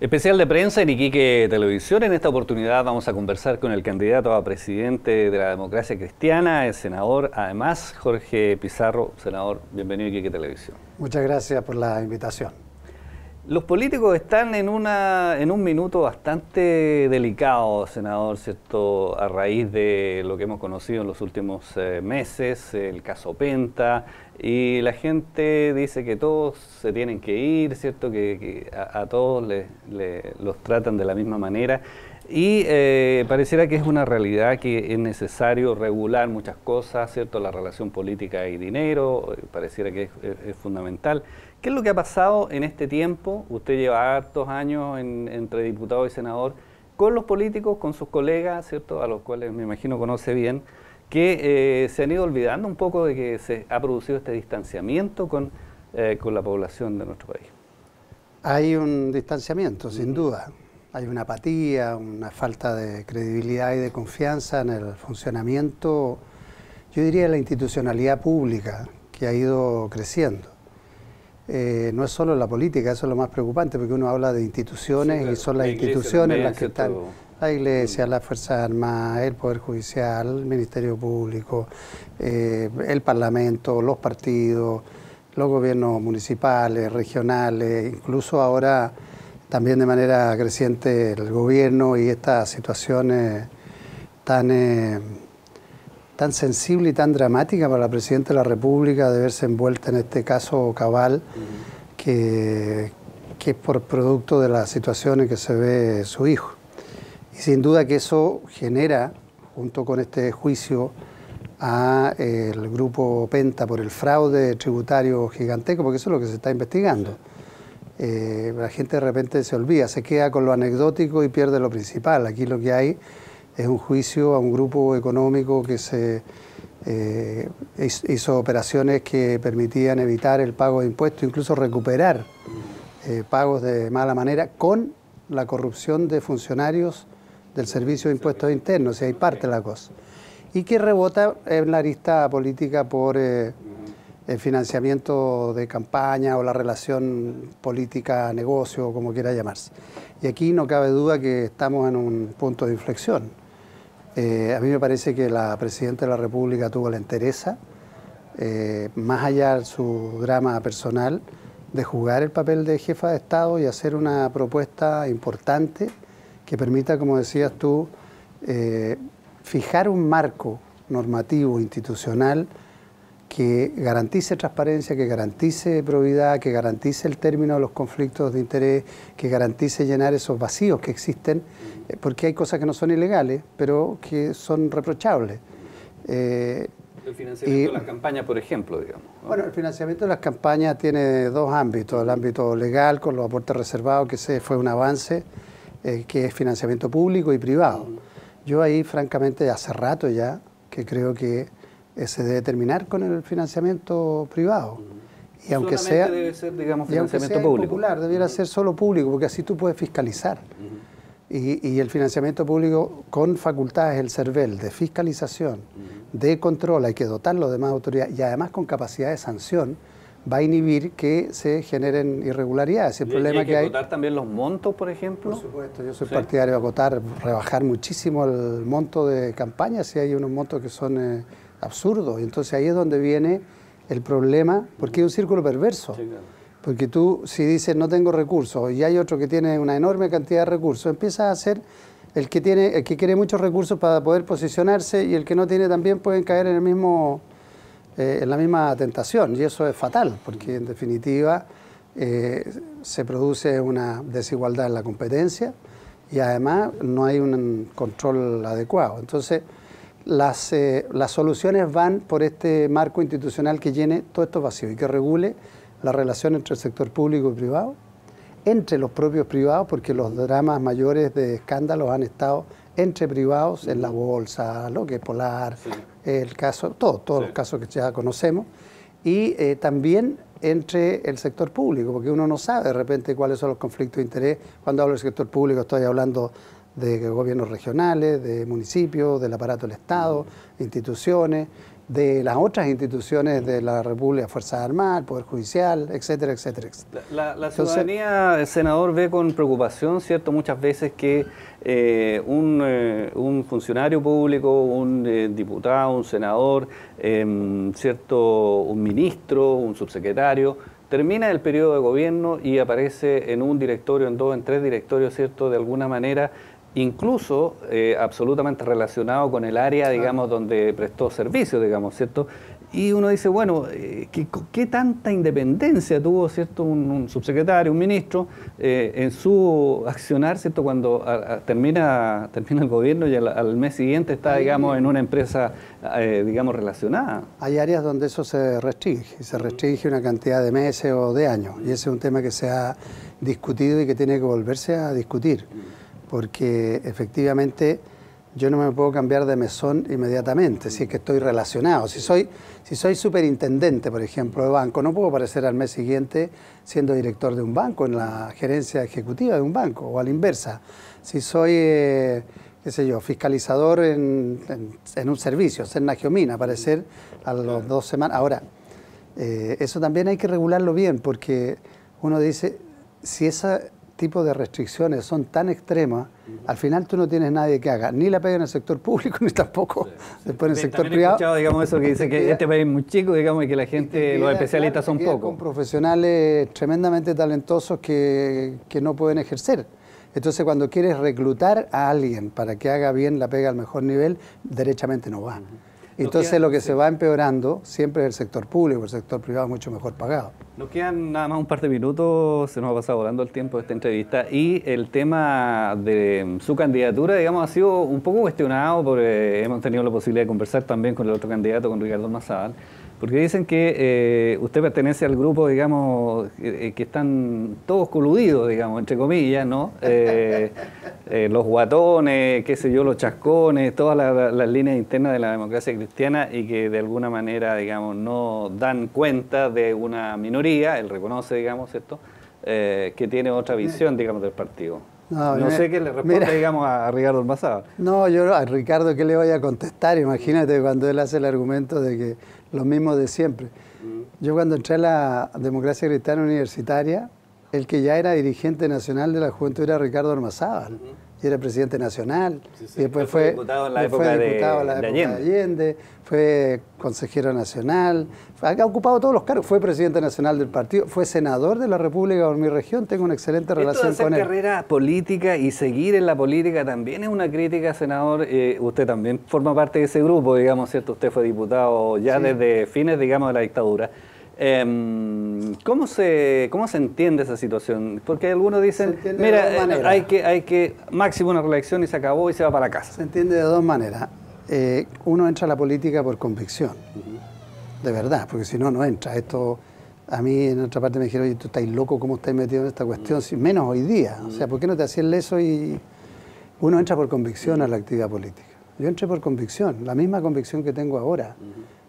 Especial de prensa en Iquique Televisión. En esta oportunidad vamos a conversar con el candidato a presidente de la Democracia Cristiana, el senador, además, Jorge Pizarro. Senador, bienvenido a Iquique Televisión. Muchas gracias por la invitación. Los políticos están en un minuto bastante delicado, senador, ¿cierto? A raíz de lo que hemos conocido en los últimos meses, el caso Penta, y la gente dice que todos se tienen que ir, ¿cierto? Que a todos los tratan de la misma manera. Y pareciera que es una realidad que es necesario regular muchas cosas, ¿cierto? La relación política y dinero, pareciera que es fundamental. ¿Qué es lo que ha pasado en este tiempo? Usted lleva hartos años entre diputado y senador, con los políticos, con sus colegas, ¿cierto? A los cuales me imagino conoce bien, que se han ido olvidando un poco de que se ha producido este distanciamiento con la población de nuestro país. Hay un distanciamiento, sin duda. Hay una apatía, una falta de credibilidad y de confianza en el funcionamiento, yo diría, de la institucionalidad pública que ha ido creciendo. No es solo la política, eso es lo más preocupante, porque uno habla de instituciones, sí, claro, y son las instituciones las que están, la Iglesia, las Fuerzas Armadas, el Poder Judicial, el Ministerio Público, el Parlamento, los partidos, los gobiernos municipales, regionales, incluso ahora también de manera creciente el gobierno, y estas situaciones tan sensible y tan dramática para la Presidenta de la República de verse envuelta en este caso Cabal, que es por producto de la situación en que se ve su hijo. Y sin duda que eso genera, junto con este juicio al grupo Penta por el fraude tributario gigantesco, porque eso es lo que se está investigando. La gente de repente se olvida, se queda con lo anecdótico y pierde lo principal. Aquí lo que hay es un juicio a un grupo económico que hizo operaciones que permitían evitar el pago de impuestos, incluso recuperar pagos de mala manera con la corrupción de funcionarios del Servicio de Impuestos Internos, y ahí parte la cosa. Y que rebota en la arista política por el financiamiento de campaña o la relación política-negocio, como quiera llamarse. Y aquí no cabe duda que estamos en un punto de inflexión. A mí me parece que la Presidenta de la República tuvo la entereza, más allá de su drama personal, de jugar el papel de jefa de Estado y hacer una propuesta importante que permita, como decías tú, fijar un marco normativo institucional que garantice transparencia, que garantice probidad, que garantice el término de los conflictos de interés, que garantice llenar esos vacíos que existen, porque hay cosas que no son ilegales, pero que son reprochables. El financiamiento de las campañas, por ejemplo, digamos, ¿no? Bueno, el financiamiento de las campañas tiene dos ámbitos: el ámbito legal, con los aportes reservados, que fue un avance, que es financiamiento público y privado. Yo ahí, francamente, hace rato ya, que creo que se debe terminar con el financiamiento privado. Y aunque sea, debe ser, digamos, financiamiento público, impopular, debiera ser solo público, porque así tú puedes fiscalizar. Y el financiamiento público con facultades, el CERVEL, de fiscalización, de control, hay que dotarlo de más autoridad, y además con capacidad de sanción, va a inhibir que se generen irregularidades. El problema que hay, acotar también los montos, por ejemplo. Por supuesto, yo soy partidario de acotar, rebajar muchísimo el monto de campaña, si hay unos montos que son absurdos. Y entonces ahí es donde viene el problema, porque es un círculo perverso. Sí, claro. Porque tú, si dices no tengo recursos y hay otro que tiene una enorme cantidad de recursos, empiezas a ser el que quiere muchos recursos para poder posicionarse, y el que no tiene también pueden caer en la misma tentación, y eso es fatal, porque en definitiva se produce una desigualdad en la competencia y además no hay un control adecuado. Entonces, las soluciones van por este marco institucional que llene todos estos vacíos y que regule la relación entre el sector público y privado, entre los propios privados, porque los dramas mayores de escándalos han estado entre privados, en la bolsa, lo que es Polar, sí, el caso, todos los casos que ya conocemos, y también entre el sector público, porque uno no sabe de repente cuáles son los conflictos de interés. Cuando hablo del sector público estoy hablando de gobiernos regionales, de municipios, del aparato del Estado, instituciones, de las otras instituciones de la República, Fuerzas Armadas, el Poder Judicial, etcétera, etcétera, etcétera. La ciudadanía, el senador, ve con preocupación, ¿cierto?, muchas veces que un funcionario público, un diputado, un senador, ¿cierto?, un ministro, un subsecretario, termina el periodo de gobierno y aparece en un directorio, en dos, en tres directorios, ¿cierto?, de alguna manera, incluso absolutamente relacionado con el área, digamos, donde prestó servicio, digamos, ¿cierto? Y uno dice, bueno, ¿qué tanta independencia tuvo, ¿cierto?, un subsecretario, un ministro, en su accionar, ¿cierto?, cuando termina el gobierno y al mes siguiente está, digamos, en una empresa, digamos, relacionada. Hay áreas donde eso se restringe una cantidad de meses o de años, y ese es un tema que se ha discutido y que tiene que volverse a discutir, porque efectivamente yo no me puedo cambiar de mesón inmediatamente, si es que estoy relacionado. Si soy superintendente, por ejemplo, de banco, no puedo aparecer al mes siguiente siendo director de un banco, en la gerencia ejecutiva de un banco, o a la inversa. Si soy, qué sé yo, fiscalizador en un servicio, ser Nagiomina, aparecer a las 2 semanas. Ahora, eso también hay que regularlo bien, porque uno dice, si ese tipo de restricciones son tan extremas, al final tú no tienes nadie que haga, ni la pega en el sector público, ni tampoco después en el sector privado. He escuchado, digamos, eso que dice que este país es muy chico, digamos, y que la gente, los especialistas son pocos. Con profesionales tremendamente talentosos que no pueden ejercer. Entonces, cuando quieres reclutar a alguien para que haga bien la pega al mejor nivel, derechamente no va. Entonces lo que se va empeorando siempre es el sector público, el sector privado es mucho mejor pagado. Nos quedan nada más un par de minutos, se nos ha pasado volando el tiempo de esta entrevista, y el tema de su candidatura, digamos, ha sido un poco cuestionado, porque hemos tenido la posibilidad de conversar también con el otro candidato, con Ricardo Ormazábal, porque dicen que usted pertenece al grupo, digamos, que están todos coludidos, digamos, entre comillas, ¿no? Los guatones, qué sé yo, los chascones, todas las líneas internas de la democracia cristiana, y que de alguna manera, digamos, no dan cuenta de una minoría, él reconoce, digamos, ¿cierto?, que tiene otra visión, digamos, del partido. No sé qué le responde, digamos, a Ricardo Ormazábal. No, yo a Ricardo, ¿qué le voy a contestar? Imagínate cuando él hace el argumento de que lo mismo de siempre. Yo cuando entré a la democracia cristiana universitaria, el que ya era dirigente nacional de la juventud era Ricardo Ormazábal. Y era presidente nacional, y después fue diputado en la época de Allende, fue consejero nacional, ha ocupado todos los cargos, fue presidente nacional del partido, fue senador de la República por mi región, tengo una excelente relación con él. Hacer carrera política y seguir en la política también es una crítica, senador. Usted también forma parte de ese grupo, digamos, ¿cierto? Usted fue diputado ya desde fines, digamos, de la dictadura. ¿Cómo se entiende esa situación? Porque algunos dicen, mira, hay que máximo una reelección y se acabó y se va para casa. Se entiende de dos maneras. Uno entra a la política por convicción, de verdad, porque si no, no entra. Esto, a mí en otra parte me dijeron, oye, tú estás loco, ¿cómo estás metido en esta cuestión? Si, menos hoy día. O sea, ¿por qué no te hacías eso? Y uno entra por convicción a la actividad política. Yo entré por convicción, la misma convicción que tengo ahora.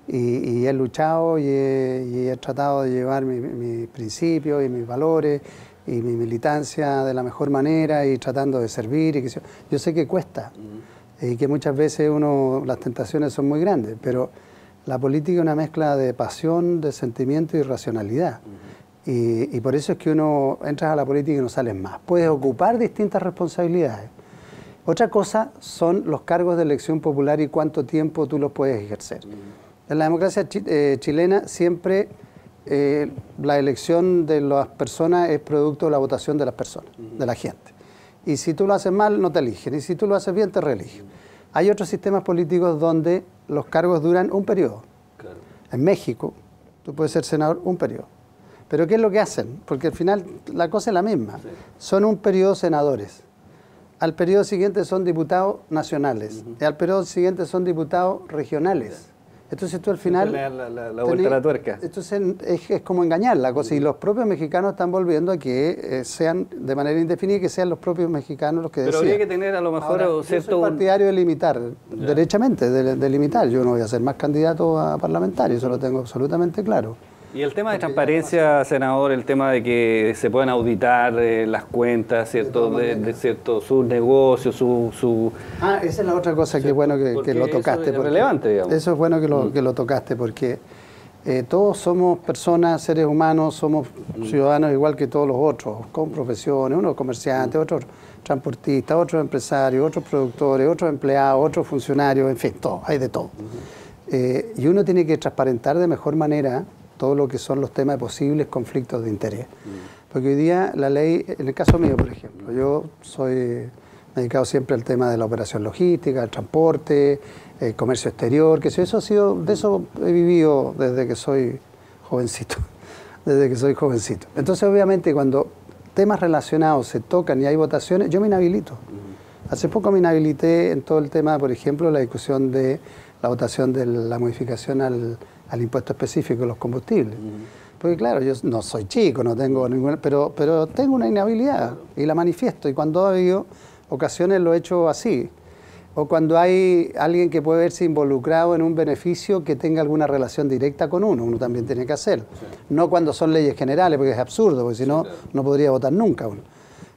Y he luchado y he tratado de llevar mis principios y mis valores y mi militancia de la mejor manera y tratando de servir. Y que yo sé que cuesta y que muchas veces las tentaciones son muy grandes, pero la política es una mezcla de pasión, de sentimiento y racionalidad. Y por eso es que uno entra a la política y no sales más. Puedes ocupar distintas responsabilidades. Otra cosa son los cargos de elección popular y cuánto tiempo tú los puedes ejercer. En la democracia chilena siempre la elección de las personas es producto de la votación de las personas, de la gente. Y si tú lo haces mal, no te eligen. Y si tú lo haces bien, te reeligen. Hay otros sistemas políticos donde los cargos duran un periodo. Claro. En México, tú puedes ser senador un periodo. Pero ¿qué es lo que hacen? Porque al final la cosa es la misma. Sí. Son un periodo senadores. Al periodo siguiente son diputados nacionales. Y al periodo siguiente son diputados regionales. Sí. Entonces tú al final... La vuelta a la tuerca. Entonces es como engañar la cosa. Y los propios mexicanos están volviendo a que sean de manera indefinida, que sean los propios mexicanos los que deciden. Pero habría que tener a lo mejor... Ahora, cierto... Yo soy partidario de limitar, derechamente, de limitar. Yo no voy a ser más candidato a parlamentario, eso lo tengo absolutamente claro. Y el tema de transparencia, senador, el tema de que se puedan auditar las cuentas, ¿cierto? De cierto, sus negocios, esa es la otra cosa que es bueno que lo tocaste. Eso es relevante, digamos. Eso es bueno que lo tocaste, porque todos somos personas, seres humanos, somos ciudadanos igual que todos los otros, con profesiones, unos comerciantes, otros transportistas, otros empresarios, otros productores, otros empleados, otros funcionarios, en fin, todo, hay de todo. Y uno tiene que transparentar de mejor manera todo lo que son los temas de posibles conflictos de interés. Porque hoy día la ley, en el caso mío, por ejemplo, yo me he dedicado siempre al tema de la operación logística, el transporte, el comercio exterior, que eso de eso he vivido desde que soy jovencito, Entonces, obviamente, cuando temas relacionados se tocan y hay votaciones, yo me inhabilito. Hace poco me inhabilité en todo el tema, por ejemplo, la discusión de la votación de la modificación al impuesto específico de los combustibles. Porque claro, yo no soy chico, no tengo ninguna, pero tengo una inhabilidad y la manifiesto. Y cuando ha habido ocasiones lo he hecho así. O cuando hay alguien que puede verse involucrado en un beneficio que tenga alguna relación directa con uno también tiene que hacerlo. Sí. No cuando son leyes generales, porque es absurdo, porque si no, no podría votar nunca uno.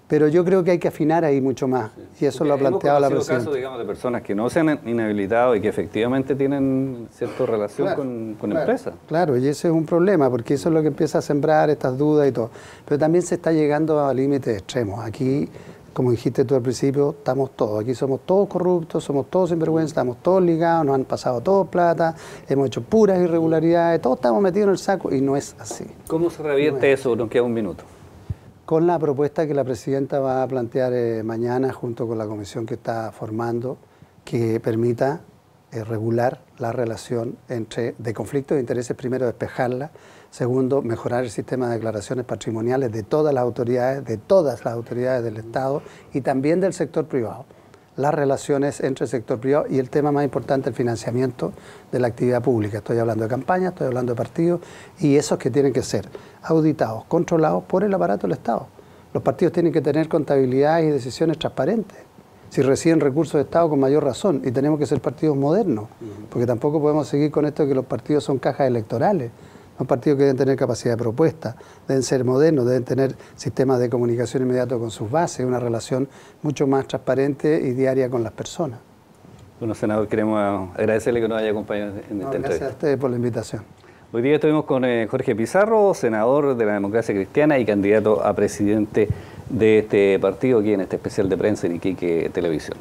Pero yo creo que hay que afinar ahí mucho más, y eso lo ha planteado la presidenta. Casos, digamos, de personas que no se han inhabilitado y que efectivamente tienen cierta relación con empresas. Claro, y ese es un problema, porque eso es lo que empieza a sembrar estas dudas y todo. Pero también se está llegando a límites extremos. Aquí, como dijiste tú al principio, estamos todos. Aquí somos todos corruptos, somos todos sinvergüenza, estamos todos ligados, nos han pasado todos plata, hemos hecho puras irregularidades, todos estamos metidos en el saco y no es así. ¿Cómo se revierte eso? Nos queda un minuto. Con la propuesta que la presidenta va a plantear mañana junto con la comisión que está formando, que permita regular la relación de conflictos de intereses, primero despejarla, segundo mejorar el sistema de declaraciones patrimoniales de todas las autoridades del Estado y también del sector privado. Las relaciones entre el sector privado y el tema más importante, el financiamiento de la actividad pública. Estoy hablando de campañas, estoy hablando de partidos y esos que tienen que ser auditados, controlados por el aparato del Estado. Los partidos tienen que tener contabilidad y decisiones transparentes. Si reciben recursos de Estado, con mayor razón, y tenemos que ser partidos modernos, porque tampoco podemos seguir con esto de que los partidos son cajas electorales. Son partidos que deben tener capacidad de propuesta, deben ser modernos, deben tener sistemas de comunicación inmediato con sus bases, una relación mucho más transparente y diaria con las personas. Bueno, senador, queremos agradecerle que nos haya acompañado en esta entrevista. Gracias a ustedes por la invitación. Hoy día estuvimos con Jorge Pizarro, senador de la Democracia Cristiana y candidato a presidente de este partido aquí en este especial de prensa en Iquique Televisión.